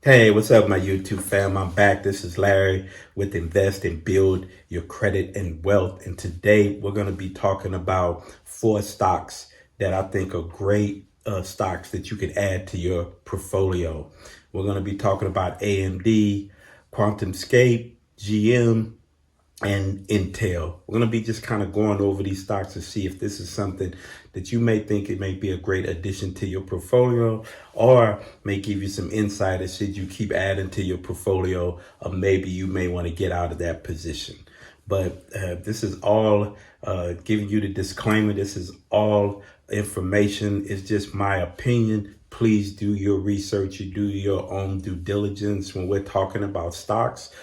Hey, what's up, my YouTube fam? I'm back. This is Larry with Invest and Build Your Credit and Wealth. And today we're going to be talking about 4 stocks that I think are great stocks that you can add to your portfolio. We're going to be talking about AMD, Quantum Scape, GM, and Intel. We're going to be just kind of going over these stocks to see if this is something that you may think it may be a great addition to your portfolio, or may give you some insight as should you keep adding to your portfolio, or maybe you may want to get out of that position. But this is all giving you the disclaimer. This is all information. It's just my opinion. Please do your research. You do your own due diligence when we're talking about stocks.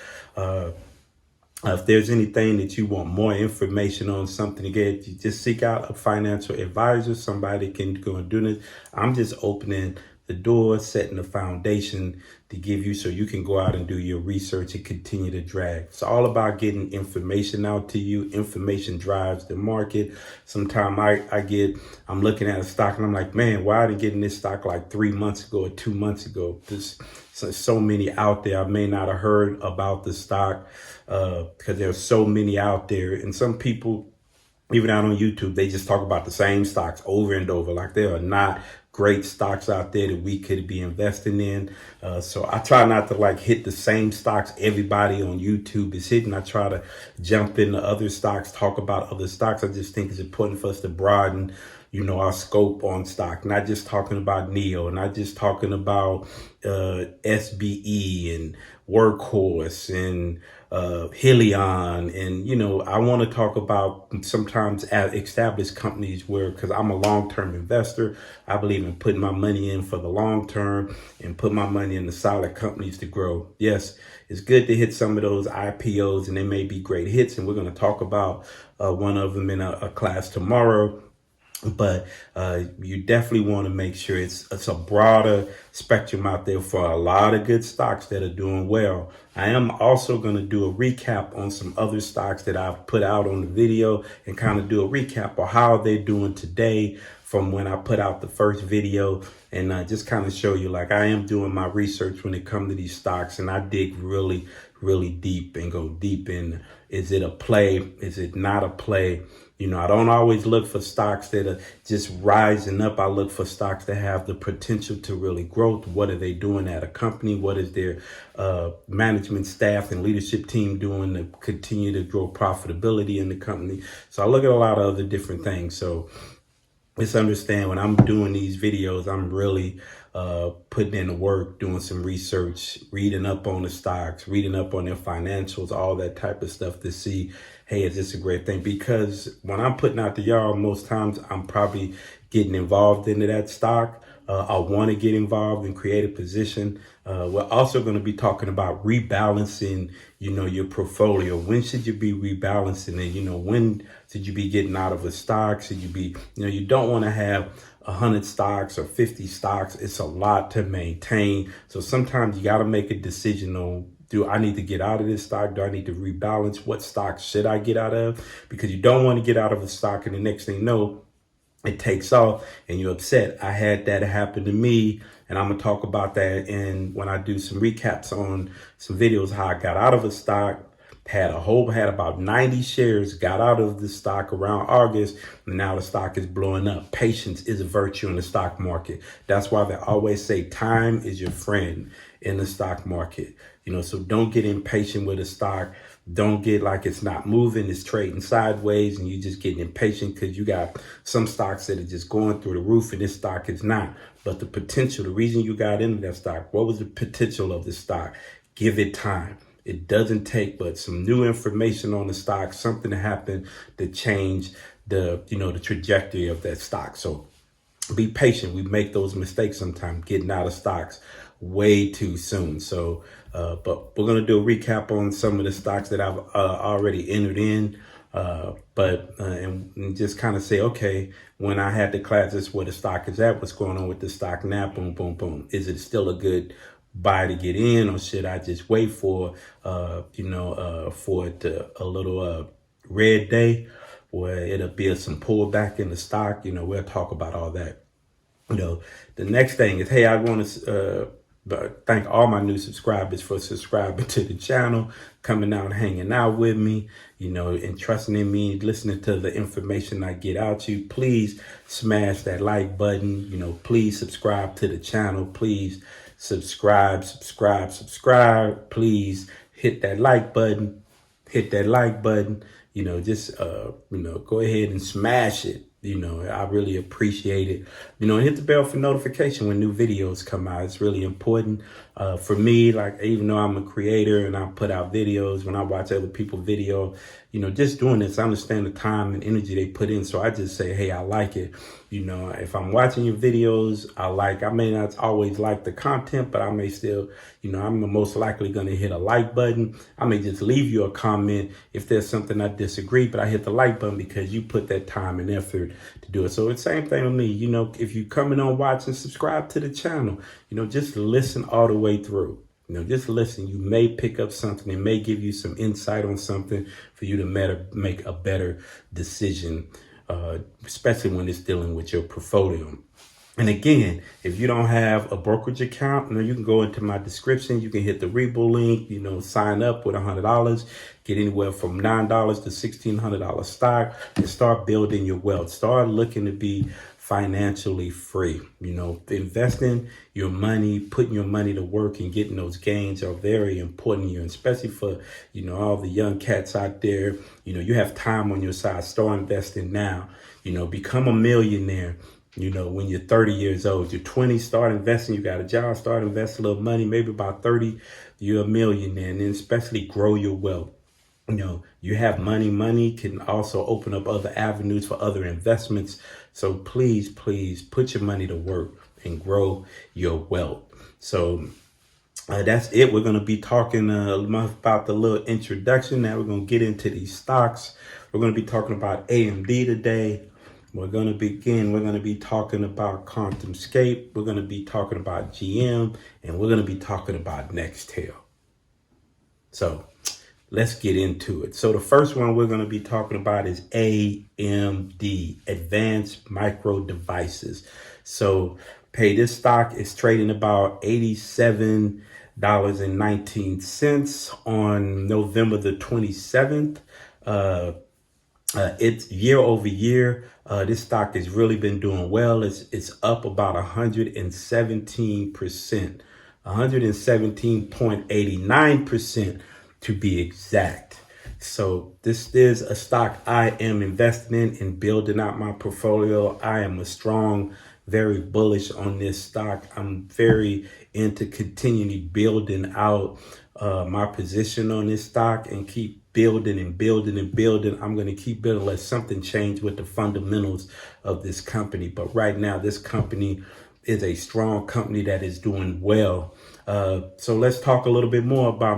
If there's anything that you want more information on, something to get, you just seek out a financial advisor. Somebody can go and do this. I'm just opening the door, setting the foundation to give you so you can go out and do your research and continue to drag. It's all about getting information out to you. Information drives the market. Sometimes I'm looking at a stock and I'm like, man, why did I get in this stock like 3 months ago or 2 months ago? There's so many out there. I may not have heard about the stock because there's so many out there. And some people, even out on YouTube, they just talk about the same stocks over and over. Like there are not great stocks out there that we could be investing in. So I try not to hit the same stocks everybody on YouTube is hitting. I try to jump into other stocks, talk about other stocks. I just think it's important for us to broaden, our scope on stock, not just talking about NEO, not just talking about SBE and Workhorse and Helion. And, I want to talk about sometimes established companies because I'm a long-term investor. I believe in putting my money in for the long term and put my money in the solid companies to grow. Yes, it's good to hit some of those IPOs and they may be great hits. And we're going to talk about one of them in a class tomorrow. But you definitely want to make sure it's a broader spectrum out there for a lot of good stocks that are doing well. I am also going to do a recap on some other stocks that I've put out on the video and kind of do a recap of how they're doing today from when I put out the first video, and just kind of show you I am doing my research when it comes to these stocks, and I dig really, really deep and go deep in, is it a play? Is it not a play? I don't always look for stocks that are just rising up. I look for stocks that have the potential to really grow. What are they doing at a company? What is their management staff and leadership team doing to continue to grow profitability in the company? So I look at a lot of other different things. So let's understand when I'm doing these videos, I'm really putting in the work, doing some research, reading up on the stocks, reading up on their financials, all that type of stuff to see, hey, is this a great thing? Because when I'm putting out to y'all, most times I'm probably getting involved into that stock. I want to get involved and create a position. We're also going to be talking about rebalancing, your portfolio. When should you be rebalancing it? When should you be getting out of a stock? Should you be, you don't want to have 100 stocks or 50 stocks. It's a lot to maintain. So sometimes you got to make a decision on, do I need to get out of this stock? Do I need to rebalance? What stock should I get out of? Because you don't want to get out of a stock and the next thing you know, it takes off and you're upset. I had that happen to me, and I'm going to talk about that. And when I do some recaps on some videos, how I got out of a stock, had about 90 shares, got out of the stock around August, and now the stock is blowing up. Patience is a virtue in the stock market. That's why they always say time is your friend in the stock market. So don't get impatient with a stock. Don't get it's not moving, it's trading sideways, and you just getting impatient because you got some stocks that are just going through the roof and this stock is not. But the potential, the reason you got into that stock, what was the potential of the stock? Give it time. It doesn't take but some new information on the stock, something to happen to change the trajectory of that stock. So be patient. We make those mistakes sometimes, getting out of stocks way too soon. So, but we're going to do a recap on some of the stocks that I've already entered in. And just kind of say, okay, when I had the class, this is where the stock is at. What's going on with the stock now? Boom, boom, boom. Is it still a good buy to get in, or should I just wait for, for it to a little red day where it'll be some pullback in the stock? We'll talk about all that. The next thing is, hey, I want to but thank all my new subscribers for subscribing to the channel, coming out, hanging out with me, and trusting in me, listening to the information I get out to you. Please smash that like button. Please subscribe to the channel. Please subscribe. Please hit that like button. Just go ahead and smash it. I really appreciate it. And hit the bell for notification when new videos come out. It's really important for me. Like, even though I'm a creator and I put out videos, when I watch other people's video, just doing this, I understand the time and energy they put in. So I just say, hey, I like it. If I'm watching your videos, I may not always like the content, but I may still, I'm most likely going to hit a like button. I may just leave you a comment if there's something I disagree, but I hit the like button because you put that time and effort to do it. So it's the same thing with me. If you coming on, watch and subscribe to the channel, just listen all the way through. Just listen. You may pick up something. It may give you some insight on something for you to make a better decision, especially when it's dealing with your portfolio. And again, if you don't have a brokerage account, you can go into my description. You can hit the Webull link, sign up with $100, get anywhere from $9 to $1,600 stock, and start building your wealth. Start looking to be financially free. Investing your money, putting your money to work and getting those gains are very important here, especially for, all the young cats out there. You have time on your side. Start investing now. Become a millionaire. When you're 30 years old, you're 20, start investing. You got a job, start investing a little money. Maybe about 30, you're a millionaire. And then especially grow your wealth. You have money. Money can also open up other avenues for other investments. So please put your money to work and grow your wealth. So that's it. We're going to be talking about the little introduction. Now we're going to get into these stocks. We're going to be talking about AMD today. We're going to be talking about Scape. We're going to be talking about GM, and we're going to be talking about Nextel. So let's get into it. So the first one we're going to be talking about is AMD, Advanced Micro Devices. So this stock is trading about $87.19 on November the 27th. It's year over year. This stock has really been doing well. It's up about 117%, 117.89% to be exact. So this is a stock I am investing in and building out my portfolio. I am very bullish on this stock. I'm very into continually building out my position on this stock and keep building and building and building. I'm going to keep building unless something changes with the fundamentals of this company. But right now, this company is a strong company that is doing well. So let's talk a little bit more about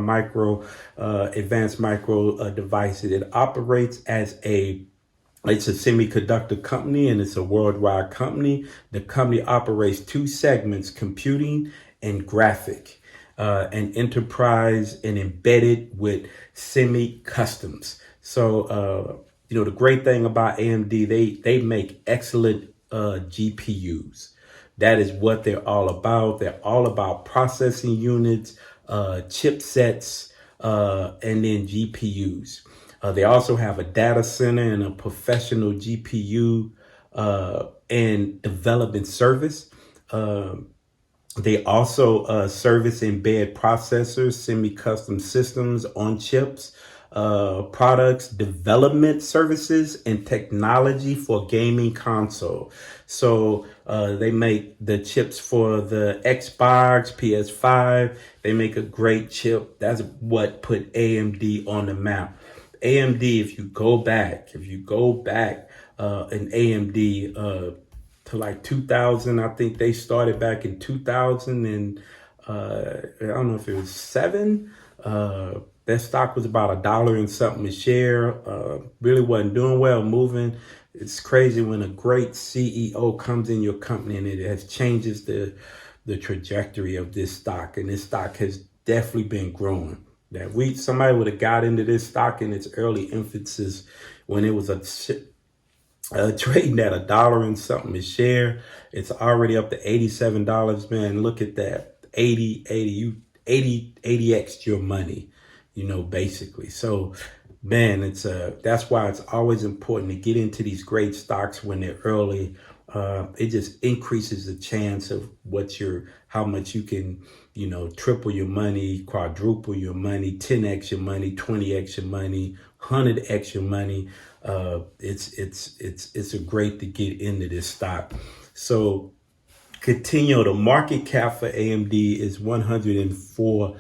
advanced micro devices. It operates as it's a semiconductor company and it's a worldwide company. The company operates two segments, computing and graphic, and enterprise and embedded with semi-customs. So, the great thing about AMD, they make excellent GPUs. That is what they're all about. They're all about processing units, chipsets, and then GPUs. They also have a data center and a professional GPU and development service. They also service embed processors, semi-custom systems on chips, products, development services, and technology for gaming console. So they make the chips for the Xbox, PS5. They make a great chip. That's what put AMD on the map. AMD, if you go back in AMD to like 2000, I think they started back in 2000 and I don't know if it was 7. Their stock was about $1 and something a share. Really wasn't doing well, moving. It's crazy when a great CEO comes in your company and it changes the trajectory of this stock. And this stock has definitely been growing. Somebody would have got into this stock in its early infancy when it was trading at $1 and something a share. It's already up to $87, man. Look at that. 80x your money, basically. So, man, that's why it's always important to get into these great stocks when they're early. It just increases the chance of how much you can, triple your money, quadruple your money, 10x your money, 20x your money, 100x your money. It's a great to get into this stock. So continue. The market cap for AMD is $104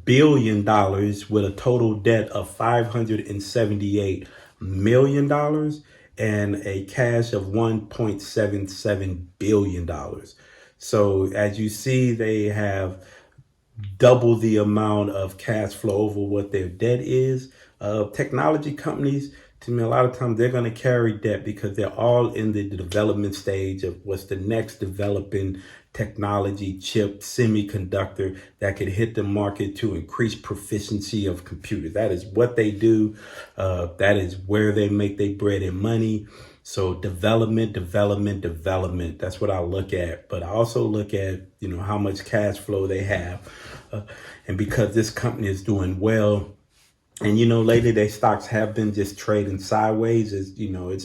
billion with a total debt of $578 million and a cash of $1.77 billion. So as you see, they have double the amount of cash flow over what their debt is. Technology companies, to me, a lot of times they're going to carry debt because they're all in the development stage of what's the next developing technology chip, semiconductor that could hit the market to increase proficiency of computers. That is what they do. That is where they make their bread and money. So development. That's what I look at. But I also look at, how much cash flow they have. And because this company is doing well, and, lately their stocks have been just trading sideways. It's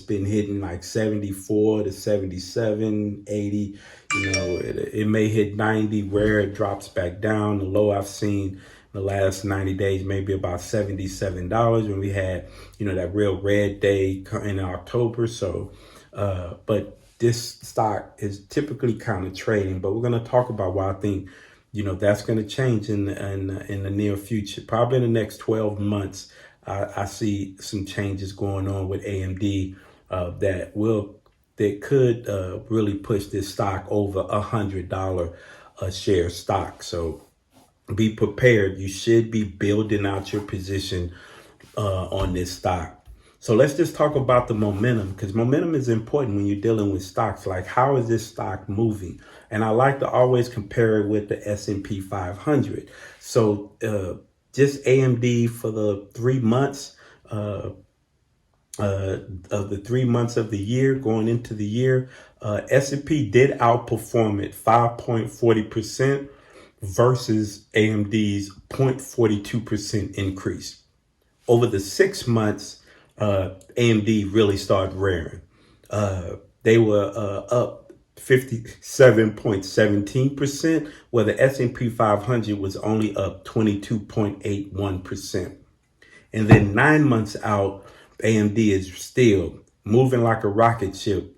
been hitting like 74 to 77, 80. It may hit 90 where it drops back down. The low I've seen the last 90 days, maybe about $77 when we had, that real red day in October. So, but this stock is typically kind of trading, but we're going to talk about why I think, that's going to change in the near future. Probably in the next 12 months, I see some changes going on with AMD that could really push this stock over $100 a share stock. So be prepared. You should be building out your position on this stock. So let's just talk about the momentum, because momentum is important when you're dealing with stocks. Like, how is this stock moving? And I like to always compare it with the S&P 500. So just AMD for the 3 months of the 3 months of the year going into the year, S&P did outperform it 5.40% versus AMD's 0.42% increase. Over the 6 months, AMD really started rearing. They were up 57.17%, where the S&P 500 was only up 22.81%. And then 9 months out, AMD is still moving like a rocket ship.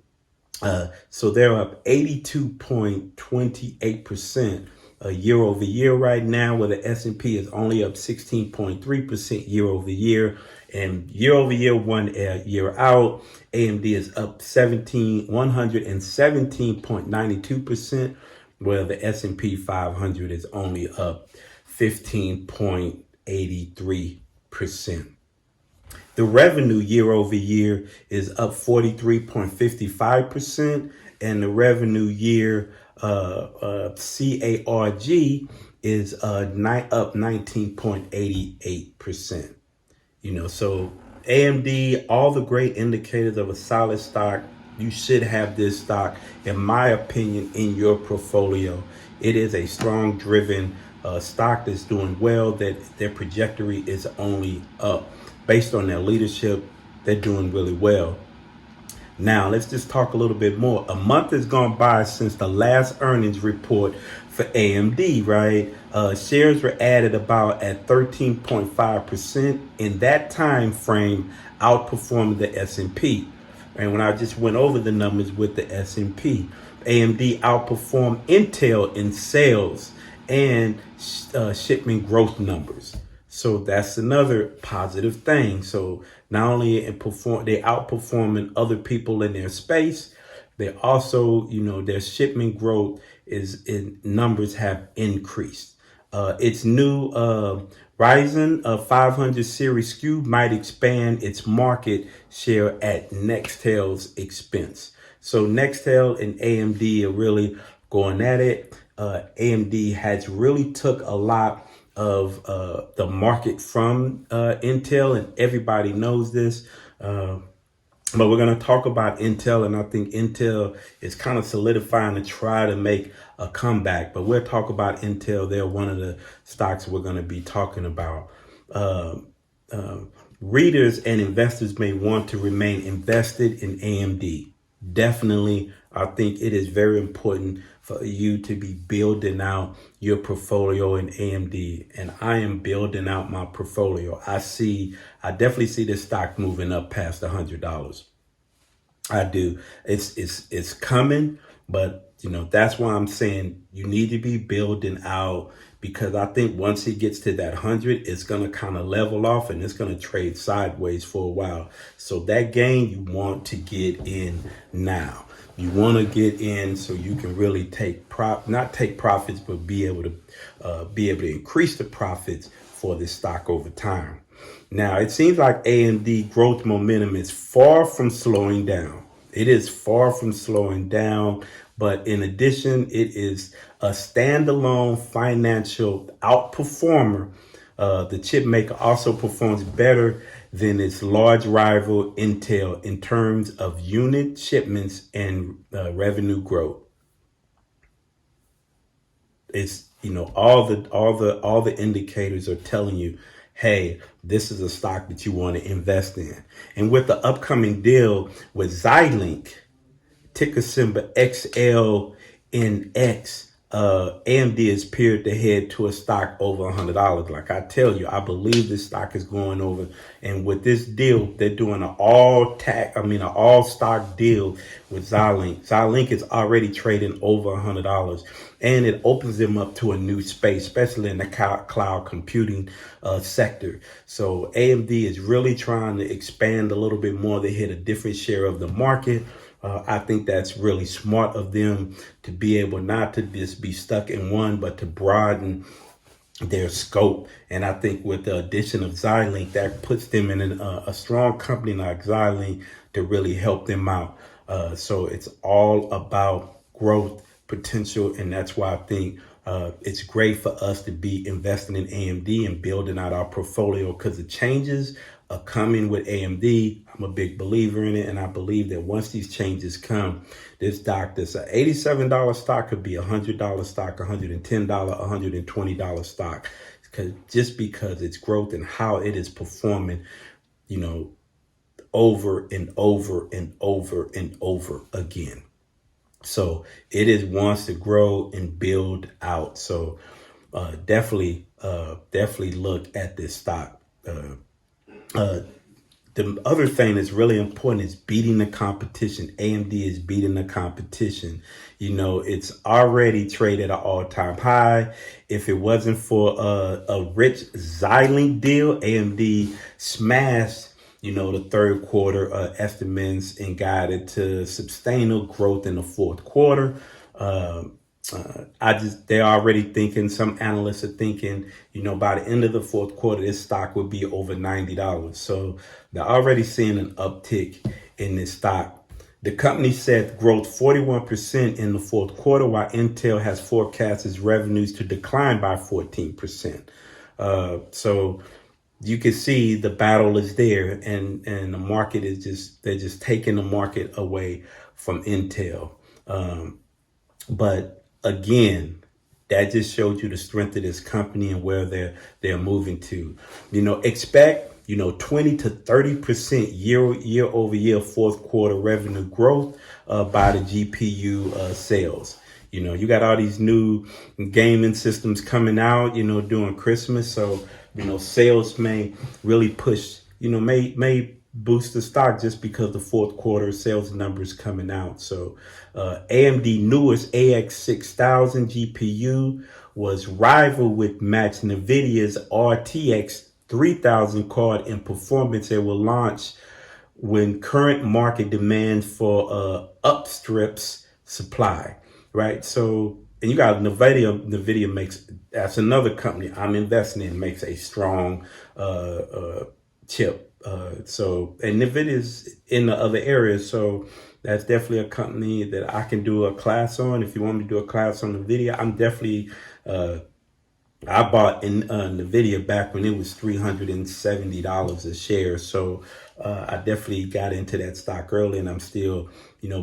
So they're up 82.28% year over year right now, where the S&P is only up 16.3% year over year. And year over year, 1 year out, AMD is up 117.92%, where the S&P 500 is only up 15.83%. The revenue year over year is up 43.55%, and the revenue year CARG is up 19.88%. So AMD, all the great indicators of a solid stock. You should have this stock, in my opinion, in your portfolio. It is a strong driven stock that's doing well, that their trajectory is only up. Based on their leadership, they're doing really well. Now, let's just talk a little bit more. A month has gone by since the last earnings report for AMD, right? Shares were added about at 13.5%. In that time frame, outperformed the S&P. And when I just went over the numbers with the S&P, AMD outperformed Intel in sales and shipment growth numbers. So that's another positive thing. So not only they outperforming other people in their space, they also, their shipment growth in numbers have increased. Its new Ryzen 500 series SKU might expand its market share at Nextel's expense. So Nextel and AMD are really going at it. AMD has really took a lot of the market from Intel, and everybody knows this. But we're going to talk about Intel, and I think Intel is kind of solidifying to try to make a comeback. But we'll talk about Intel. They're one of the stocks we're going to be talking about. Readers and investors may want to remain invested in AMD. Definitely, I think it is very important for you to be building out your portfolio in AMD. And I am building out my portfolio. I definitely see this stock moving up past $100. I do. It's coming, but that's why I'm saying you need to be building out, because I think once it gets to that 100, it's gonna kind of level off and it's gonna trade sideways for a while. So that gain, you want to get in now. You want to get in so you can really not take profits, but be able to increase the profits for this stock over time. Now, it seems like AMD growth momentum is far from slowing down. It is far from slowing down, but in addition, it is a standalone financial outperformer. The chip maker also performs better than its large rival Intel in terms of unit shipments and revenue growth. It's all the indicators are telling you, hey, this is a stock that you want to invest in. And with the upcoming deal with Xilinx, ticker symbol XLNX, AMD is peered to head to a stock over $100. Like I tell you, I believe this stock is going over. And with this deal, they're doing an all stock deal with Xilinx. Xilinx is already trading over $100, and it opens them up to a new space, especially in the cloud computing sector. So AMD is really trying to expand a little bit more. They hit a different share of the market. I think that's really smart of them to be able not to just be stuck in one, but to broaden their scope. And I think with the addition of Xilinx, that puts them in a strong company like Xilinx to really help them out. So it's all about growth potential. And that's why I think it's great for us to be investing in AMD and building out our portfolio, because the changes are coming with AMD. I'm a big believer in it, and I believe that once these changes come, this stock that's an $87 stock could be a $100 stock, $110, $120 stock, because its growth and how it is performing, over and over and over and over again. So it wants to grow and build out. So definitely look at this stock. The other thing that's really important is beating the competition. AMD is beating the competition. It's already traded at an all-time high. If it wasn't for a rich Xilinx deal, AMD smashed the third quarter estimates and guided to sustainable growth in the fourth quarter. They're already thinking, some analysts are thinking, by the end of the fourth quarter, this stock will be over $90. So they're already seeing an uptick in this stock. The company said growth 41% in the fourth quarter, while Intel has forecast its revenues to decline by 14%. So you can see the battle is there, and the market they're just taking the market away from Intel. But again, that just showed you the strength of this company and where they're moving to. Expect 20 to 30% year over year fourth quarter revenue growth by the GPU sales. You got all these new gaming systems coming out, during Christmas. So, sales may really push, may boost the stock just because the fourth quarter sales numbers coming out. So AMD newest AX6000 GPU was rivaled with match NVIDIA's RTX 3000 card in performance. It will launch when current market demand for outstrips supply, right? So, and you got NVIDIA that's another company I'm investing in, makes a strong chip. And NVIDIA's in the other areas. So that's definitely a company that I can do a class on. If you want me to do a class on NVIDIA, I'm definitely I bought in Nvidia back when it was $370 a share. So I definitely got into that stock early, and I'm still,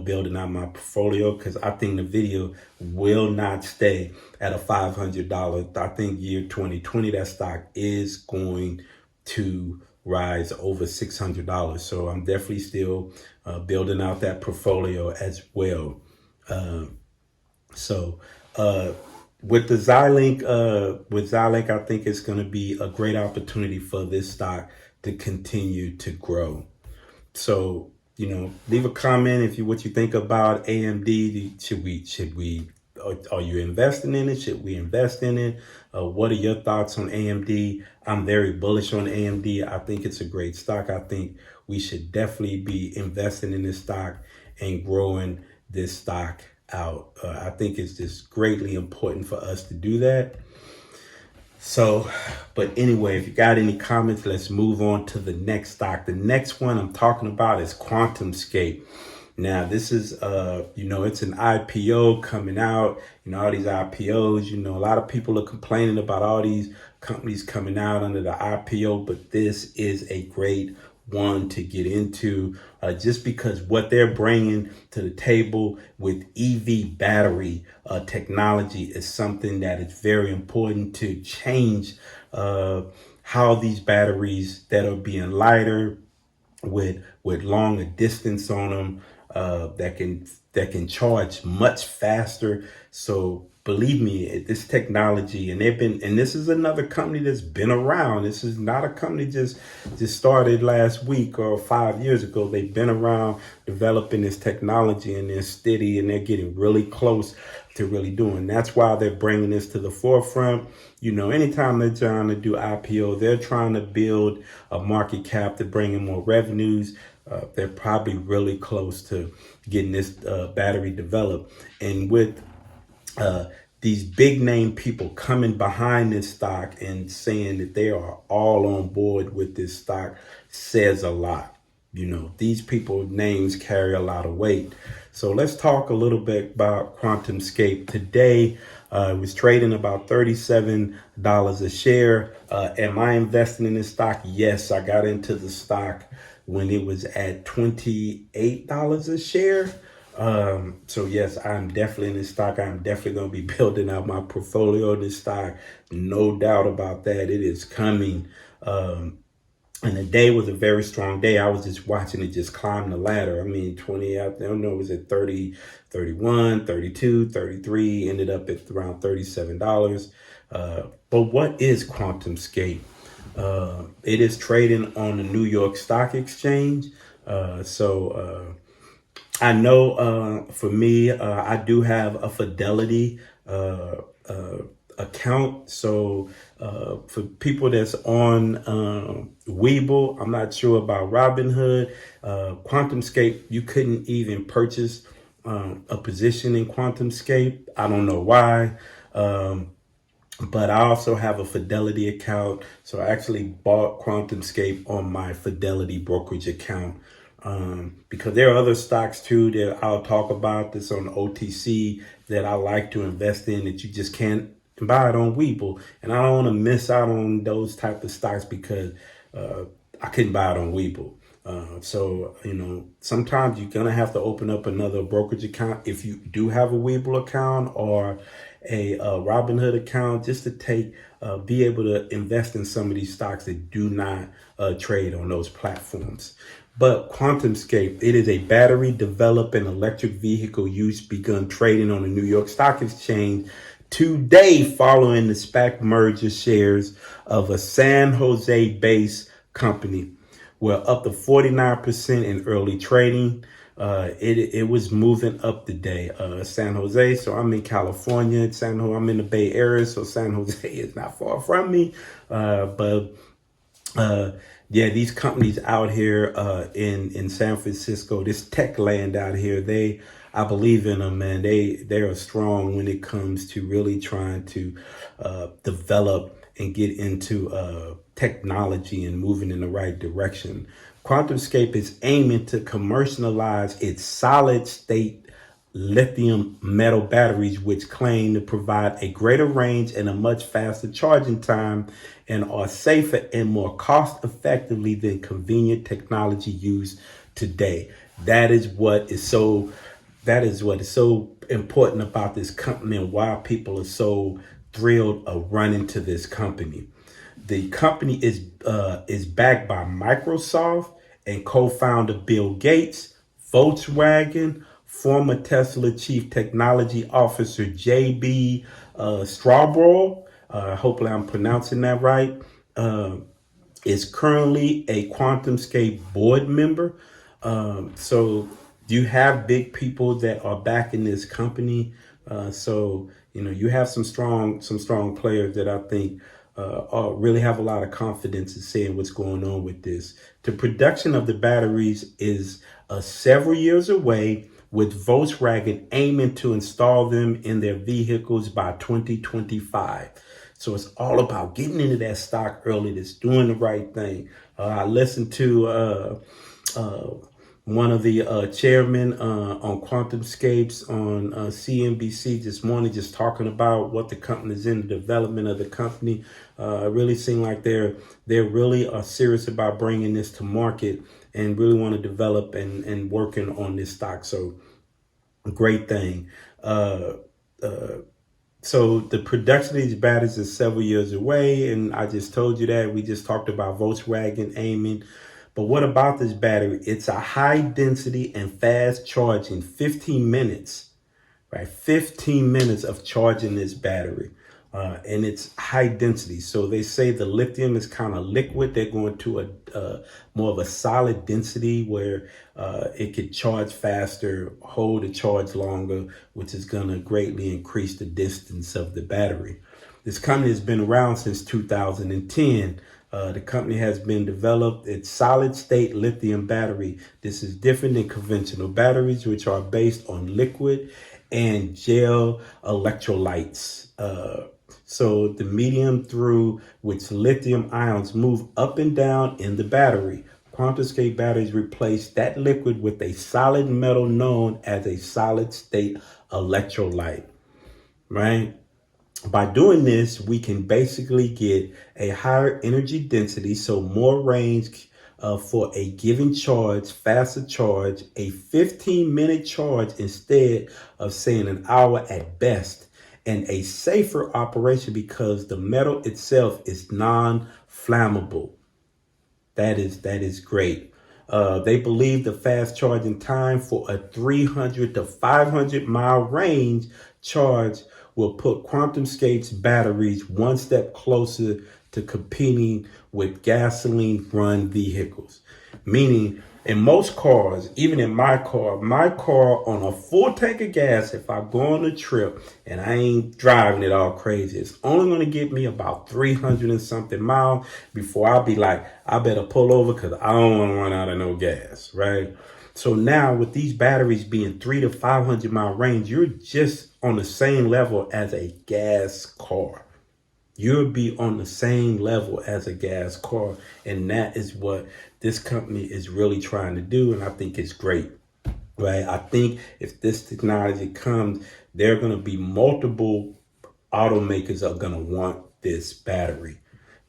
building out my portfolio because I think Nvidia will not stay at a $500. I think year 2020, that stock is going to rise over $600. So I'm definitely still building out that portfolio as well. Uh, so uh, with Xilinx, I think it's going to be a great opportunity for this stock to continue to grow. So, leave a comment if you what you think about AMD. Are you investing in it? Should we invest in it? What are your thoughts on AMD? I'm very bullish on AMD. I think it's a great stock. I think we should definitely be investing in this stock and growing this stock out. I think it's just greatly important for us to do that. So, but anyway, if you got any comments, let's move on to the next stock. The next one I'm talking about is QuantumScape. Now, this is, it's an IPO coming out. All these IPOs, a lot of people are complaining about all these companies coming out under the IPO, but this is a great one to get into just because what they're bringing to the table with EV battery technology is something that is very important to change how these batteries that are being lighter with longer distance on them that can charge much faster. So believe me, this technology, and this is another company that's been around. This is not a company just started last week or 5 years ago. They've been around developing this technology, and they're steady, and they're getting really close to really doing. That's why they're bringing this to the forefront. Anytime they're trying to do IPO, they're trying to build a market cap to bring in more revenues. They're probably really close to getting this battery developed. And with these big name people coming behind this stock and saying that they are all on board with this stock says a lot. These people names carry a lot of weight. So let's talk a little bit about QuantumScape. Today, it was trading about $37 a share. Am I investing in this stock? Yes, I got into the stock when it was at $28 a share. So yes, I'm definitely in this stock. I'm definitely going to be building out my portfolio in this stock. No doubt about that. It is coming. And the day was a very strong day. I was just watching it just climb the ladder. I mean, 20, I don't know, was it 30, 31, 32, 33, ended up at around $37. But what is QuantumScape? It is trading on the New York Stock Exchange. I know for me, I do have a Fidelity account. So for people that's on Webull, I'm not sure about Robinhood. QuantumScape, you couldn't even purchase a position in QuantumScape. I don't know why. But I also have a Fidelity account. So I actually bought QuantumScape on my Fidelity brokerage account. Because there are other stocks too that I'll talk about that's on OTC that I like to invest in that you just can't buy it on Webull. And I don't want to miss out on those type of stocks because I couldn't buy it on Webull. So, sometimes you're going to have to open up another brokerage account if you do have a Webull account or a Robinhood account, just to be able to invest in some of these stocks that do not trade on those platforms. But QuantumScape, it is a battery developed and electric vehicle use begun trading on the New York Stock Exchange today following the SPAC merger. Shares of a San Jose based company were up to 49% in early trading. It was moving up today. San Jose, so I'm in California. I'm in the Bay Area, so San Jose is not far from me. Yeah, these companies out here in San Francisco, this tech land out here, I believe in them, man. They are strong when it comes to really trying to develop and get into technology and moving in the right direction. QuantumScape is aiming to commercialize its solid state lithium metal batteries, which claim to provide a greater range and a much faster charging time and are safer and more cost effectively than convenient technology used today. That is what is so that is what is so important about this company and why people are so thrilled of running to this company. The company is backed by Microsoft and co-founder Bill Gates, Volkswagen, former Tesla Chief Technology Officer J.B. Strawbroil. Hopefully, I'm pronouncing that right. Is currently a QuantumScape board member. So you have big people that are backing this company. So you have some strong players that I think really have a lot of confidence in saying what's going on with this. The production of the batteries is several years away, with Volkswagen aiming to install them in their vehicles by 2025. So it's all about getting into that stock early, that's doing the right thing. I listened to uh, one of the chairmen on QuantumScapes on CNBC this morning, just talking about what the company is in, the development of the company. It really seemed like they're really serious about bringing this to market and really want to develop and working on this stock. So great thing. Uh, uh, so the production of these batteries is several years away, and I just told you that. We just talked about Volkswagen aiming. But what about this battery? It's a high density and fast charging, 15 minutes, right? 15 minutes of charging this battery. And it's high density. So they say the lithium is kind of liquid. They're going to a more of a solid density where it could charge faster, hold the charge longer, which is going to greatly increase the distance of the battery. This company has been around since 2010. The company has been developed its solid state lithium battery. This is different than conventional batteries, which are based on liquid and gel electrolytes. So the medium through which lithium ions move up and down in the battery. QuantumScape batteries replace that liquid with a solid metal known as a solid state electrolyte, right? By doing this, we can basically get a higher energy density, so more range for a given charge, faster charge, a 15-minute charge instead of saying an hour at best, and a safer operation because the metal itself is non-flammable. That is great. They believe the fast charging time for a 300 to 500 mile range charge will put QuantumScape's batteries one step closer to competing with gasoline run vehicles. Meaning, in most cars, even in my car on a full tank of gas, if I go on a trip and I ain't driving it all crazy, it's only going to get me about 300 and something miles before I'll be like, I better pull over because I don't want to run out of no gas, right? So now with these batteries being 300 to 500 mile range, you're just on the same level as a gas car. You'll be on the same level as a gas car. And that is what this company is really trying to do. And I think it's great, right? I think if this technology comes, there are going to be multiple automakers are going to want this battery,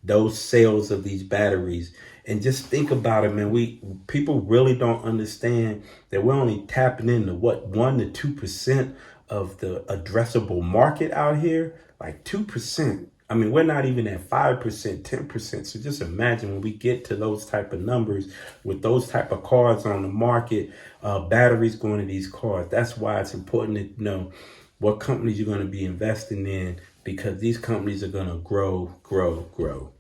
those sales of these batteries. And just think about it, man. People really don't understand that we're only tapping into what 1% to 2% of the addressable market out here. Like 2%. I mean, we're not even at 5%, 10%. So just imagine when we get to those type of numbers with those type of cars on the market, batteries going to these cars. That's why it's important to know what companies you're going to be investing in, because these companies are going to grow, grow, grow.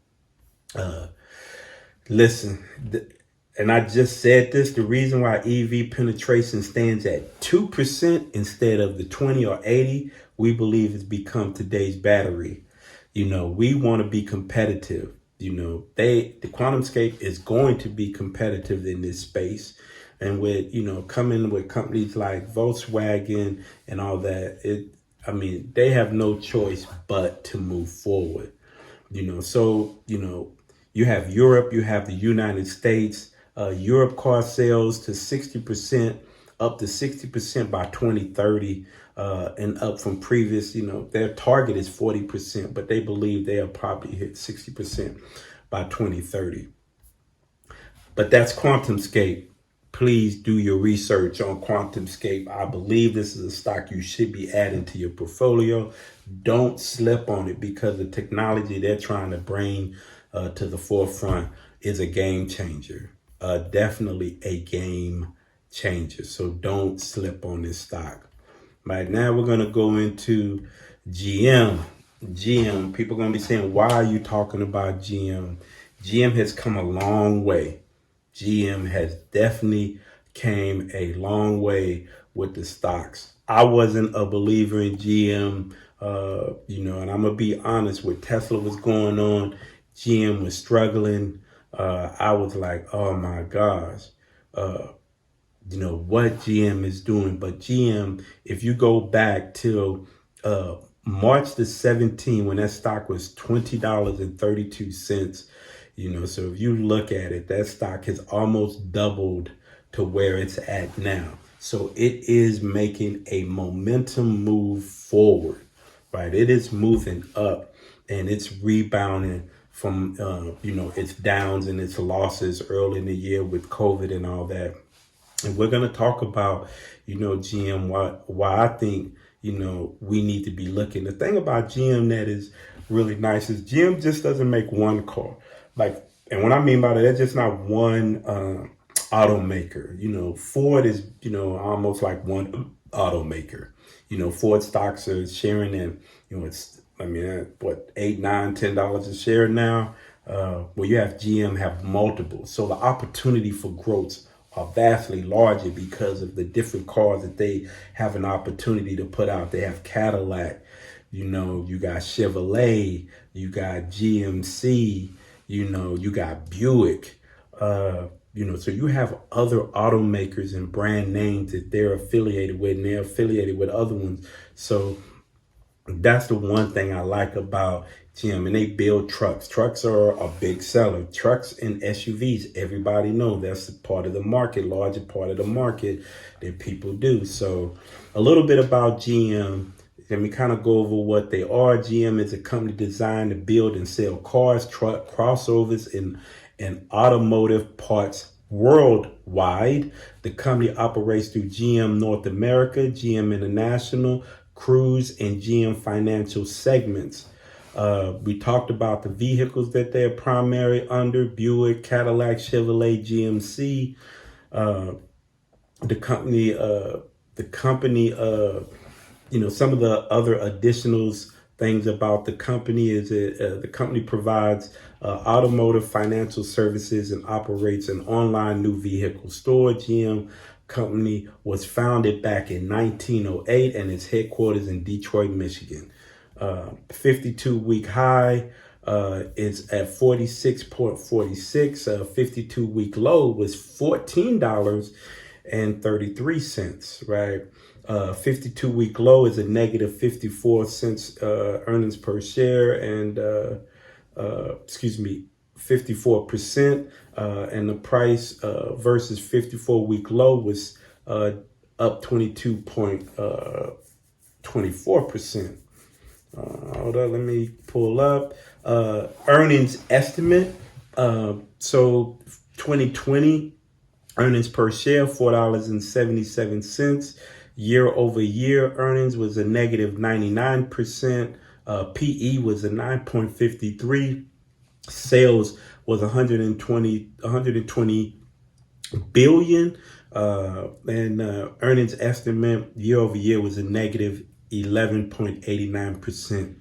Listen, and I just said this, the reason why EV penetration stands at 2% instead of the 20 or 80, we believe has become today's battery. We want to be competitive. The QuantumScape is going to be competitive in this space. And with, coming with companies like Volkswagen and all that, they have no choice but to move forward. You have Europe, you have the United States. Europe car sales to 60% up to 60% by 2030, and up from previous, their target is 40%, but they believe they'll probably hit 60% by 2030. But that's QuantumScape. Please do your research on QuantumScape. I believe this is a stock you should be adding to your portfolio. Don't slip on it, because the technology they're trying to bring to the forefront is a game changer. Definitely a game changer. So don't slip on this stock. Right now, we're going to go into GM. GM, people are going to be saying, why are you talking about GM? GM has come a long way. GM has definitely came a long way with the stocks. I wasn't a believer in GM, and I'm going to be honest, with Tesla was going on, GM was struggling. I was like, oh my gosh, what GM is doing. But GM, if you go back till March the 17th, when that stock was $20.32, so if you look at it, that stock has almost doubled to where it's at now. So it is making a momentum move forward, right? It is moving up, and it's rebounding from, its downs and its losses early in the year with COVID and all that. And we're going to talk about, GM, why I think, we need to be looking. The thing about GM that is really nice is GM just doesn't make one car. And what I mean by that, that's just not one automaker. Ford is, almost like one automaker. Ford stocks are sharing in, it's, what, $8, $9, $10 a share now. Well, you have GM have multiple. So the opportunity for growth are vastly larger because of the different cars that they have an opportunity to put out. They have Cadillac, you got Chevrolet, you got GMC, you got Buick, so you have other automakers and brand names that they're affiliated with, and they're affiliated with other ones. So that's the one thing I like about GM. And they build trucks. Trucks are a big seller. Trucks and SUVs, everybody know that's a part of the market, larger part of the market that people do. So a little bit about GM. Let me kind of go over what they are. GM is a company designed to build and sell cars, truck, crossovers, and automotive parts worldwide. The company operates through GM North America, GM International, Cruise, and GM Financial segments. We talked about the vehicles that they're primary under: Buick, Cadillac, Chevrolet, GMC. The company, some of the other additional things about the company is that the company provides automotive financial services and operates an online new vehicle store. GM company was founded back in 1908, and its headquarters in Detroit, Michigan. 52-week high is at 46.46. 52-week low was $14.33, right? 52-week low is a negative 54 cents earnings per share, and 54%. And the price versus 54-week low was up 22.24%. Hold on, let me pull up earnings estimate. So 2020 earnings per share $4.77. Year over year earnings was a negative 99%. PE was a 9.53. Sales was 120 billion. And earnings estimate year over year was a negative 11.89%.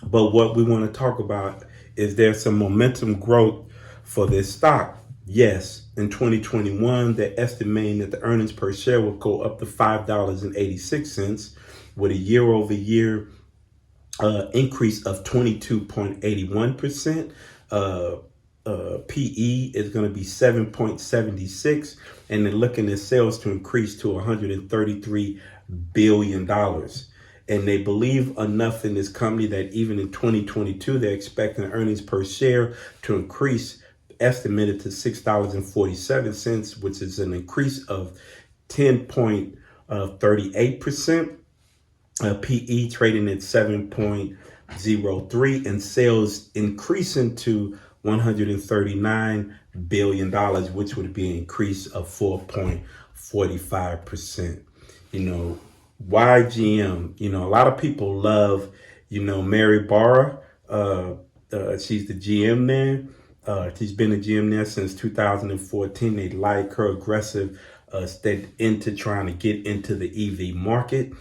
But what we want to talk about is there's some momentum growth for this stock. Yes, in 2021, they're estimating that the earnings per share will go up to $5.86 with a year over year increase of 22.81%. PE is going to be 7.76, and they're looking at sales to increase to $133 billion. And they believe enough in this company that even in 2022, they're expecting earnings per share to increase estimated to $6.47, which is an increase of 10.38%. PE trading at 7.03, and sales increasing to $139 billion, which would be an increase of 4.45%. Why GM? A lot of people love, Mary Barra. She's the GM there. She's been a GM there since 2014. They like her aggressive step into trying to get into the EV market.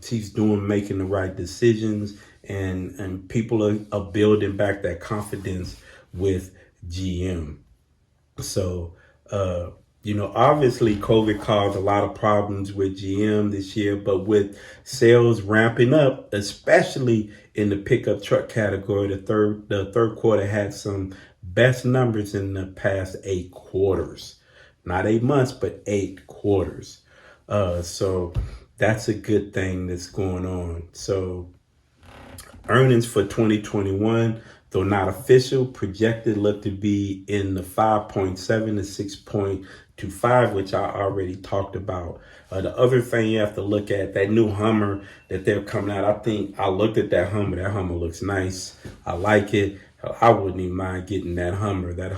She's making the right decisions, and people are building back that confidence with GM. So, obviously COVID caused a lot of problems with GM this year, but with sales ramping up, especially in the pickup truck category, the third quarter had some best numbers in the past 8 quarters. Not 8 months, but 8 quarters. So that's a good thing that's going on. So earnings for 2021, though not official, projected look to be in the 5.7 to 6.25, which I already talked about. The other thing you have to look at, that new Hummer that they're coming out. I think I looked at that Hummer. That Hummer looks nice. I like it. I wouldn't even mind getting that Hummer. That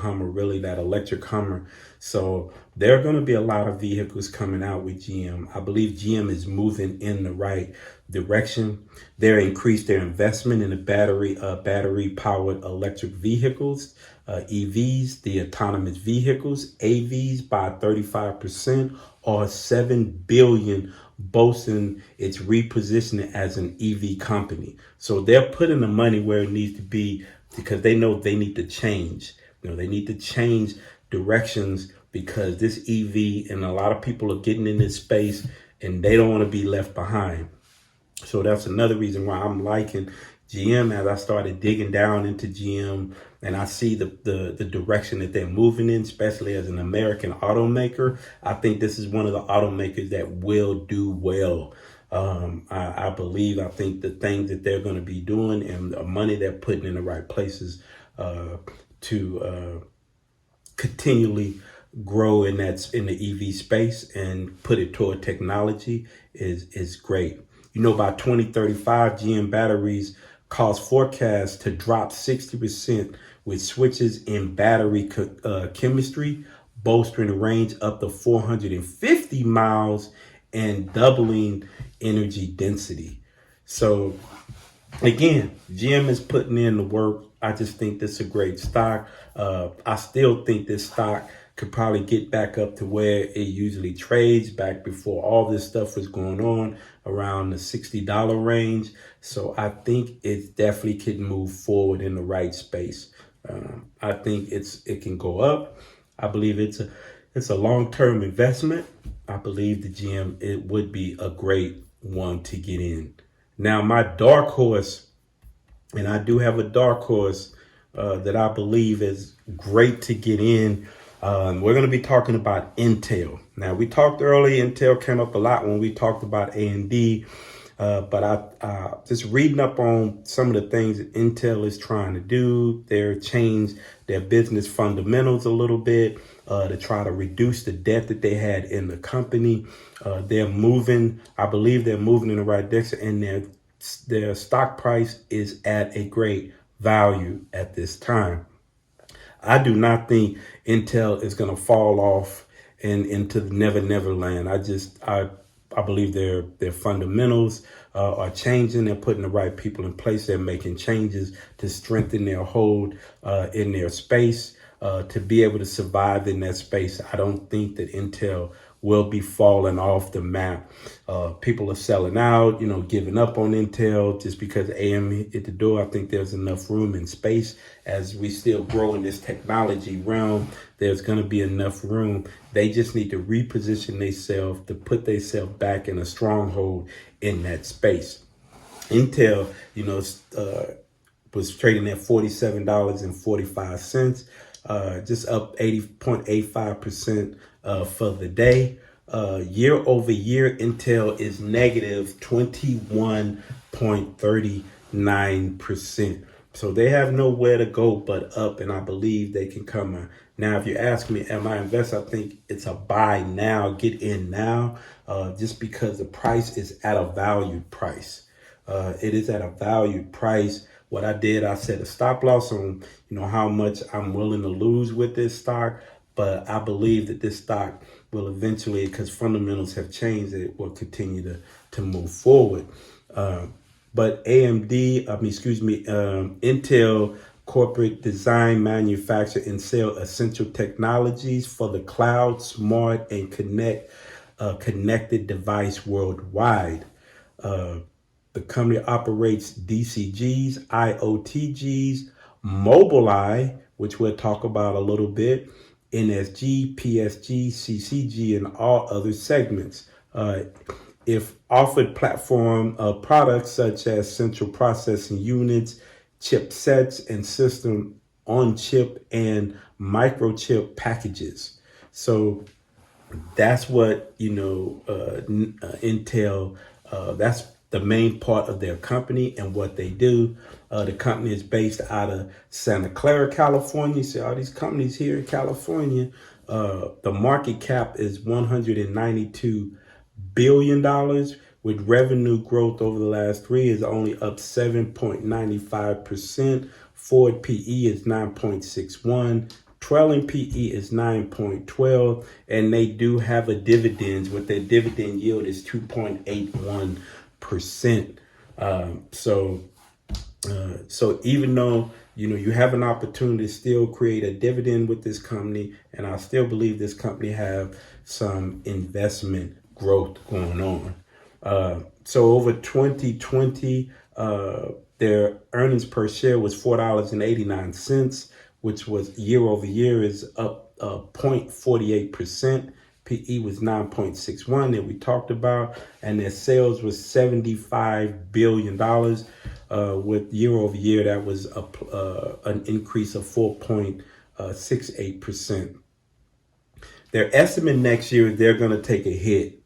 electric Hummer. So there are going to be a lot of vehicles coming out with GM. I believe GM is moving in the right direction. They increased their investment in the battery powered electric vehicles, EVs, the autonomous vehicles, AVs, by 35%, or $7 billion, boasting its repositioning as an EV company. So they're putting the money where it needs to be, because they know they need to change. They need to change directions, because this EV, and a lot of people are getting in this space and they don't want to be left behind. So that's another reason why I'm liking GM. As I started digging down into GM, and I see the direction that they're moving in, especially as an American automaker, I think this is one of the automakers that will do well. I think the things that they're going to be doing and the money they're putting in the right places to continually grow in the EV space and put it toward technology is great. By 2035, GM batteries cause forecasts to drop 60% with switches in battery chemistry, bolstering the range up to 450 miles and doubling energy density. So again, GM is putting in the work. I just think this is a great stock. I still think this stock could probably get back up to where it usually trades back before all this stuff was going on, around the $60 range. So I think it definitely can move forward in the right space. I think it can go up. I believe it's a long-term investment. I believe the GM, it would be a great one to get in. Now, my dark horse, and I do have a dark horse that I believe is great to get in. We're going to be talking about Intel. Now, we talked earlier, Intel came up a lot when we talked about A&D, but I just reading up on some of the things that Intel is trying to do. They're change their business fundamentals a little bit to try to reduce the debt that they had in the company. I believe they're moving in the right direction, and their stock price is at a great value at this time. I do not think Intel is going to fall off and into the never land. I believe their fundamentals are changing. They're putting the right people in place. They're making changes to strengthen their hold in their space to be able to survive in that space. I don't think that Intel will be falling off the map. People are selling out, giving up on Intel just because AM hit the door. I think there's enough room and space as we still grow in this technology realm. There's going to be enough room. They just need to reposition themselves to put themselves back in a stronghold in that space. Intel, was trading at $47.45, just up 80.85% for the day. Year over year, Intel is negative 21.39%. So they have nowhere to go but up, and I believe they can come in. Now, if you ask me, am I invested? I think it's a buy now, get in now, just because the price is at a valued price. It is at a valued price. What I did, I set a stop loss on, how much I'm willing to lose with this stock. But I believe that this stock will eventually, because fundamentals have changed, it will continue to move forward. But Intel corporate design, manufacture, and sell essential technologies for the cloud, smart, and connected device worldwide. The company operates DCGs, IOTGs, Mobileye, which we'll talk about a little bit, NSG, PSG, CCG, and all other segments. If offered platform products such as central processing units, chipsets, and system on chip and microchip packages. So that's what Intel. That's the main part of their company and what they do. The company is based out of Santa Clara, California. You see all these companies here in California. The market cap is $192 billion, with revenue growth over the last 3 years only up 7.95%. Forward PE is 9.61. Trailing PE is 9.12, and they do have a dividends. With their dividend yield is 2.81%. So even though you have an opportunity to still create a dividend with this company, and I still believe this company have some investment growth going on. So over 2020, their earnings per share was $4.89, which was year over year is up 0.48%. PE was 9.61 that we talked about, and their sales was $75 billion. With year over year, that was an increase of 4.68%. Their estimate next year, they're going to take a hit.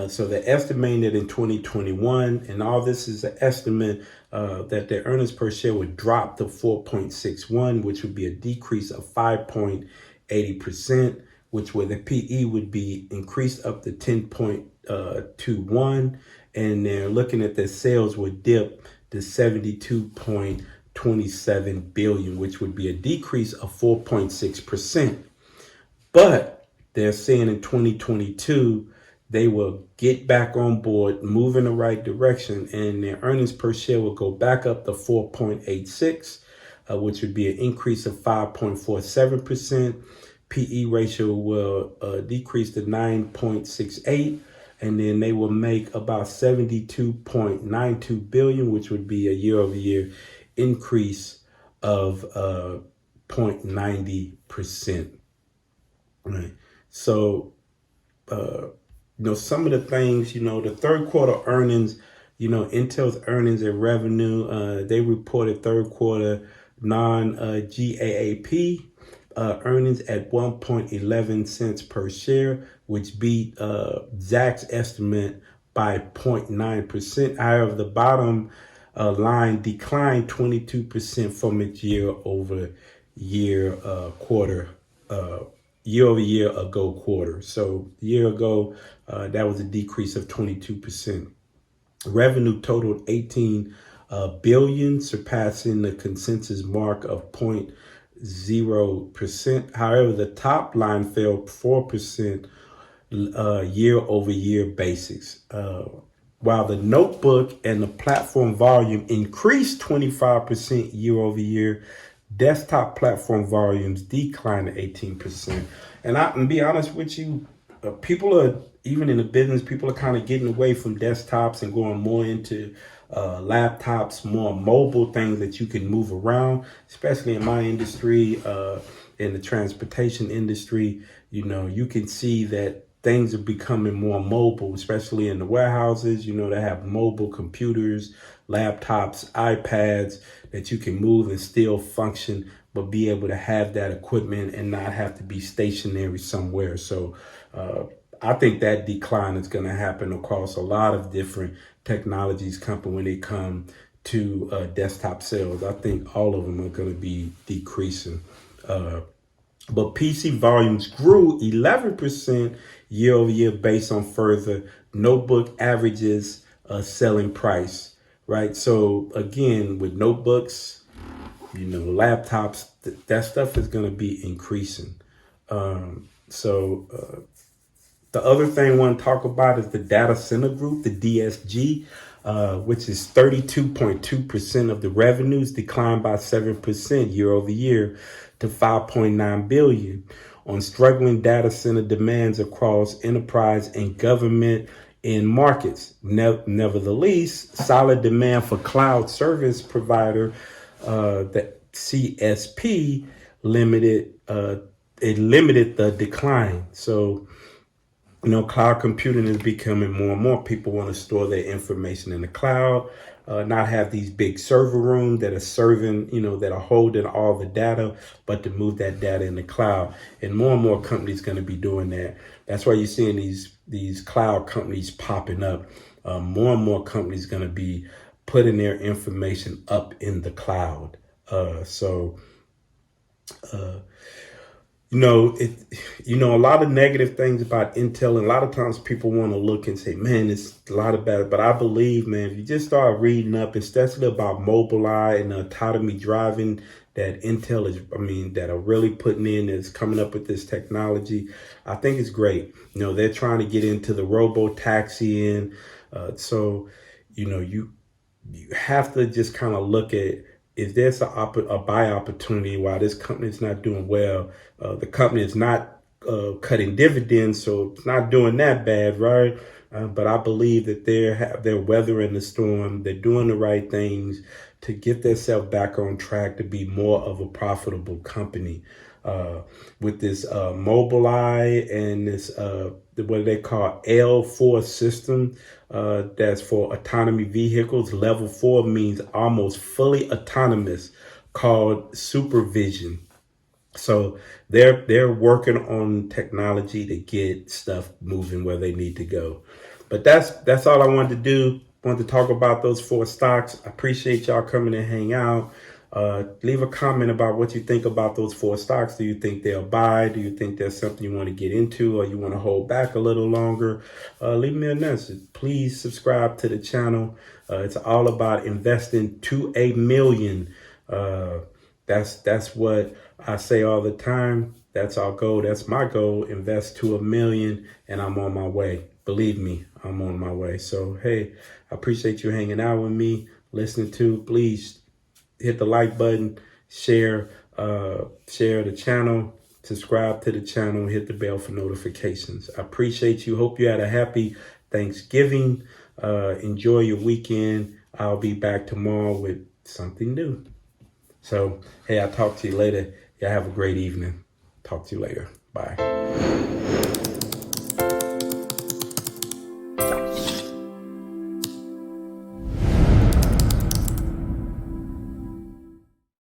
So they're estimated in 2021, and all this is an estimate that their earnings per share would drop to 4.61, which would be a decrease of 5.80%, which where the PE would be increased up to 10.21, and they're looking at their sales would dip to 72.27 billion, which would be a decrease of 4.6%. But they're saying in 2022, they will get back on board, move in the right direction, and their earnings per share will go back up to 4.86, which would be an increase of 5.47%. PE ratio will decrease to 9.68, and then they will make about 72.92 billion, which would be a year-over-year increase of 0.90%. Right. So, some of the things, the third quarter earnings, Intel's earnings and revenue, they reported third quarter non-GAAP earnings at 1.11 cents per share, which beat Zach's estimate by 0.9%. However, the bottom line declined 22% from its year-over-year quarter. Year-over-year ago quarter. So year ago, that was a decrease of 22%. Revenue totaled 18 billion, surpassing the consensus mark of 0.0%. However, the top line fell 4% year-over-year basis. While the notebook and the platform volume increased 25% year-over-year, desktop platform volumes declined to 18%. And I can be honest with you, people are, even in the business, people are kind of getting away from desktops and going more into laptops, more mobile things that you can move around, especially in my industry, in the transportation industry. You can see that things are becoming more mobile, especially in the warehouses. They have mobile computers, laptops, iPads that you can move and still function, but be able to have that equipment and not have to be stationary somewhere. So I think that decline is going to happen across a lot of different technologies company when they come to desktop sales. I think all of them are going to be decreasing. But PC volumes grew 11% year over year based on further notebook averages selling price, right? So again, with notebooks, laptops, that stuff is going to be increasing. The other thing I want to talk about is the data center group, the DSG, which is 32.2% of the revenues, declined by 7% year over year to 5.9 billion on struggling data center demands across enterprise and government in markets. Nevertheless, solid demand for cloud service provider, the CSP, limited the decline. So cloud computing is becoming more and more. People want to store their information in the cloud, not have these big server rooms that are serving, that are holding all the data, but to move that data in the cloud. And more companies going to be doing that. That's why you're seeing these cloud companies popping up. More and more companies going to be putting their information up in the cloud. A lot of negative things about Intel, and a lot of times people want to look and say, man, it's a lot of bad. But I believe, man, if you just start reading up, especially about Mobileye and autonomy driving that Intel that are really putting in, is coming up with this technology, I think it's great. They're trying to get into the robo-taxiing. You have to just kind of look at, if there's a buy opportunity while this company is not doing well, the company is not cutting dividends, so it's not doing that bad, right? But I believe that they're weathering the storm. They're doing the right things to get themselves back on track to be more of a profitable company. With this Mobileye and this what they call L4 system, that's for autonomy vehicles. Level 4 means almost fully autonomous, called supervision. So they're working on technology to get stuff moving where they need to go. But that's all I wanted to do. Wanted to talk about those 4 stocks. I appreciate y'all coming and hang out. Leave a comment about what you think about those 4 stocks. Do you think they'll buy? Do you think there's something you want to get into, or you want to hold back a little longer? Leave me a message. Please subscribe to the channel. It's all about investing to $1 million. That's what I say all the time. That's our goal. That's my goal. Invest to $1 million, and I'm on my way. Believe me, I'm on my way. So, hey, I appreciate you hanging out with me, listening to. Please hit the like button, share the channel, subscribe to the channel, hit the bell for notifications. I appreciate you. Hope you had a happy Thanksgiving. Enjoy your weekend. I'll be back tomorrow with something new. So, hey, I'll talk to you later. Y'all have a great evening. Talk to you later. Bye.